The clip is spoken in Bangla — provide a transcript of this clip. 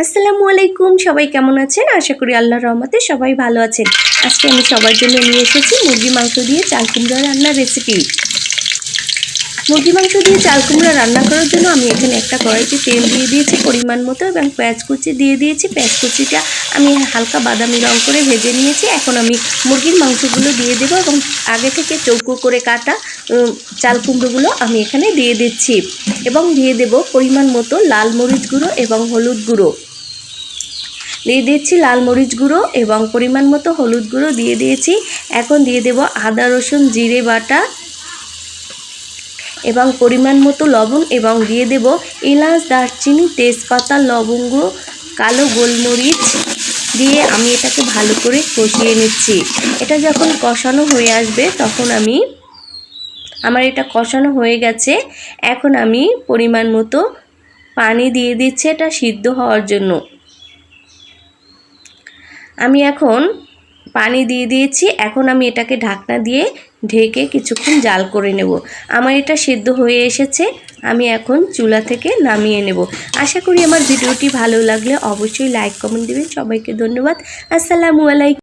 আসসালামু আলাইকুম, সবাই কেমন আছেন? আশা করি আল্লাহর রহমতে সবাই ভালো আছেন। আজকে আমি সবার জন্য নিয়ে এসেছি মুরগি মাংস দিয়ে চাল কুমড়া রান্নার রেসিপি। মুরগি মাংস দিয়ে চাল কুমড়া রান্না করার জন্য আমি এখানে একটা কড়াইতে তেল দিয়ে দিয়েছি পরিমাণ মতো এবং পেঁয়াজ কুচি দিয়ে দিয়েছি। পেঁয়াজ কুচিটা আমি হালকা বাদামি রং করে ভেজে নিয়েছি। এখন আমি মুরগির মাংসগুলো দিয়ে দেবো এবং আগে থেকে চৌকো করে কাটা চাল কুমড়োগুলো আমি এখানে দিয়ে দিচ্ছি এবং দিয়ে দেব পরিমাণ মতো লাল মরিচ গুঁড়ো এবং হলুদ গুঁড়ো। দিয়ে দিচ্ছি লাল মরিচ গুঁড়ো এবং পরিমাণ মতো হলুদ গুঁড়ো দিয়ে দিয়েছি। এখন দিয়ে দেব আদা রসুন জিরে বাটা এবং পরিমাণ মতো লবণ এবং দিয়ে দেব এলাচ দারচিনি তেজপাতা লবঙ্গ কালো গোলমরিচ দিয়ে আমি এটাকে ভালো করে কষিয়ে নিচ্ছি। এটা যখন কষানো হয়ে আসবে তখন আমার এটা কষানো হয়ে গেছে। এখন আমি পরিমাণ মতো পানি দিয়ে দিচ্ছি এটা সিদ্ধ হওয়ার জন্য। আমি এখন পানি দিয়ে দিয়েছি। এখন আমি এটাকে ঢাকনা দিয়ে ঢেকে কিছুক্ষণ জাল করে নেব। আমার এটা সিদ্ধ হয়ে এসেছে, আমি এখন চুলা থেকে নামিয়ে নেব। আশা করি আমার ভিডিওটি ভালো লাগলে অবশ্যই লাইক কমেন্ট দেবেন। সবাইকে ধন্যবাদ। আসসালামু আলাইকুম।